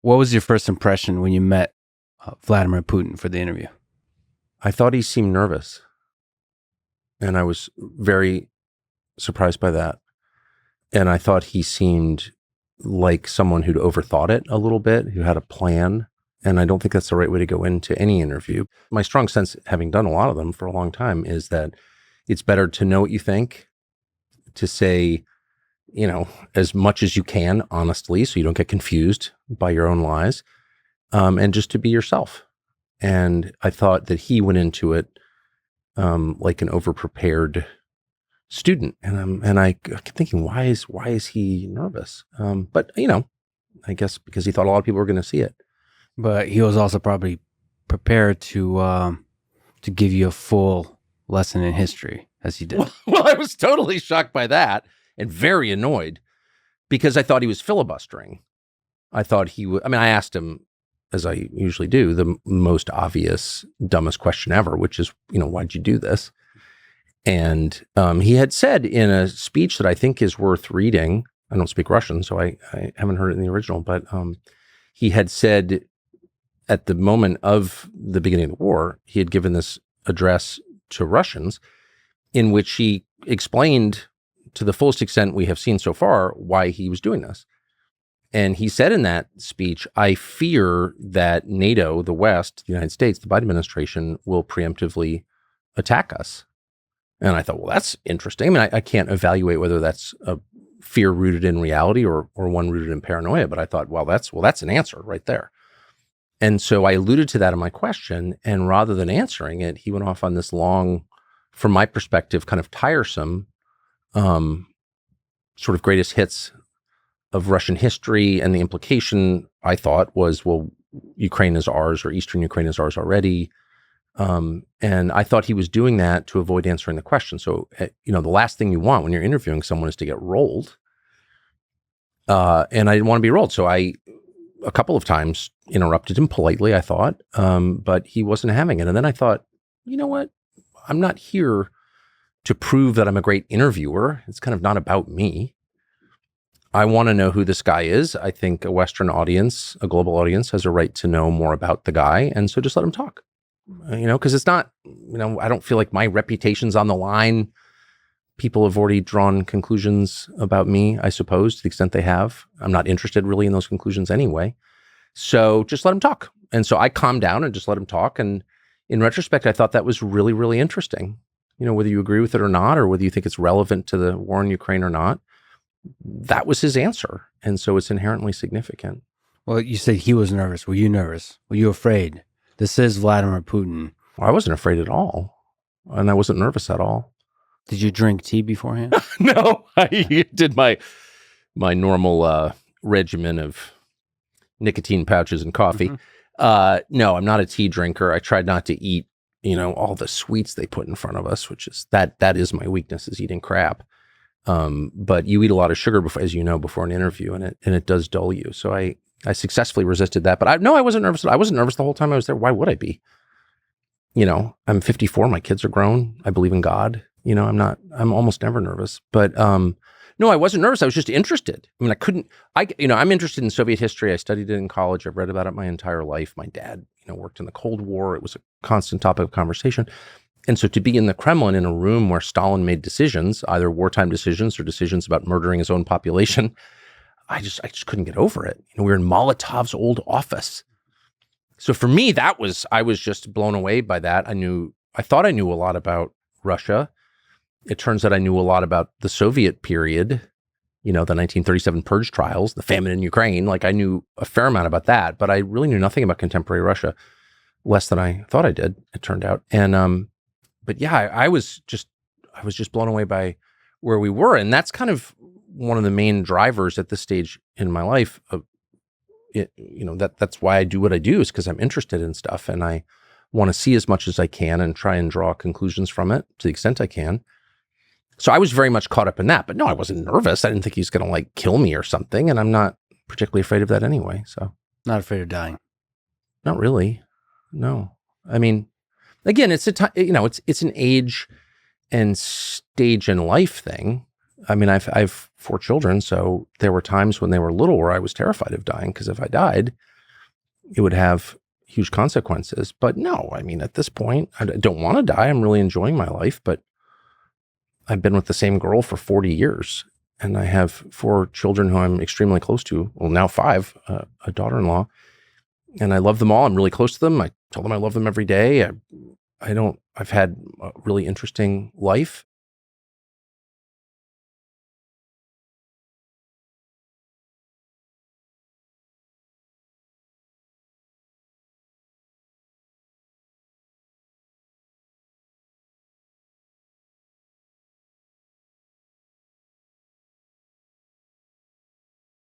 What was your first impression when you met Vladimir Putin for the interview? I thought he seemed nervous. And I was very surprised by that. And I thought he seemed like someone who'd overthought it a little bit, who had a plan. And I don't think that's the right way to go into any interview. My strong sense, having done a lot of them for a long time, is that it's better to know what you think, to say, as much as you can, honestly, so you don't get confused by your own lies, and just to be yourself. And I thought that he went into it like an overprepared student, and I kept thinking, why is he nervous? But I guess because he thought a lot of people were going to see it. But he was also probably prepared to give you a full lesson in history, as he did. Well, I was totally shocked by that and very annoyed because I thought he was filibustering. I thought he would. I mean, I asked him, as I usually do, the most obvious, dumbest question ever, which is, why'd you do this? And he had said in a speech that I think is worth reading. I don't speak Russian, so I haven't heard it in the original, but he had said at the moment of the beginning of the war, he had given this address to Russians in which he explained to the fullest extent we have seen so far why he was doing this. And he said in that speech, I fear that NATO, the West, the United States, the Biden administration will preemptively attack us. And I thought, well, that's interesting. I mean, I can't evaluate whether that's a fear rooted in reality or one rooted in paranoia, but I thought, that's an answer right there. And so I alluded to that in my question, and rather than answering it, he went off on this long, from my perspective, kind of tiresome, sort of greatest hits of Russian history. And the implication, I thought, was, well, Ukraine is ours, or Eastern Ukraine is ours already. And I thought he was doing that to avoid answering the question. So, the last thing you want when you're interviewing someone is to get rolled. And I didn't want to be rolled. So I, a couple of times, interrupted him politely, I thought, but he wasn't having it. And then I thought, you know what? I'm not here to prove that I'm a great interviewer. It's kind of not about me. I want to know who this guy is. I think a Western audience, a global audience, has a right to know more about the guy. And so just let him talk, because it's not, I don't feel like my reputation's on the line. People have already drawn conclusions about me, I suppose, to the extent they have. I'm not interested really in those conclusions anyway. So just let him talk. And so I calmed down and just let him talk. And in retrospect, I thought that was really, really interesting. Whether you agree with it or not, or whether you think it's relevant to the war in Ukraine or not, that was his answer. And so it's inherently significant. Well, you said he was nervous. Were you nervous? Were you afraid? This is Vladimir Putin. Well, I wasn't afraid at all. And I wasn't nervous at all. Did you drink tea beforehand? No, I did my normal regimen of nicotine pouches and coffee. Mm-hmm. No, I'm not a tea drinker. I tried not to eat, all the sweets they put in front of us, which is that is my weakness, is eating crap. But you eat a lot of sugar before, as you know, before an interview, and it does dull you. So I successfully resisted that. But I wasn't nervous. I wasn't nervous the whole time I was there. Why would I be? I'm 54. My kids are grown. I believe in God. I'm almost never nervous. But no, I wasn't nervous. I was just interested. I mean, I'm interested in Soviet history. I studied it in college. I've read about it my entire life. My dad, worked in the Cold War. It was a constant topic of conversation. And so to be in the Kremlin in a room where Stalin made decisions, either wartime decisions or decisions about murdering his own population, I just couldn't get over it. We were in Molotov's old office. So for me, I was just blown away by that. I thought I knew a lot about Russia. It turns out I knew a lot about the Soviet period, the 1937 purge trials, the famine in Ukraine. Like, I knew a fair amount about that, but I really knew nothing about contemporary Russia, less than I thought I did, it turned out. And, but yeah, I was just blown away by where we were. And that's kind of one of the main drivers at this stage in my life of it, that's why I do what I do, is because I'm interested in stuff and I want to see as much as I can and try and draw conclusions from it to the extent I can. So I was very much caught up in that, but no, I wasn't nervous. I didn't think he was going to kill me or something. And I'm not particularly afraid of that anyway. So not afraid of dying. Not really. No. I mean, again, it's it's an age and stage in life thing. I mean, I've 4 children, so there were times when they were little where I was terrified of dying, because if I died, it would have huge consequences. But no, I mean, at this point, I don't want to die. I'm really enjoying my life, but I've been with the same girl for 40 years. And I have 4 children who I'm extremely close to. Well, now 5, a daughter-in-law. And I love them all. I'm really close to them. I tell them I love them every day. I've had a really interesting life.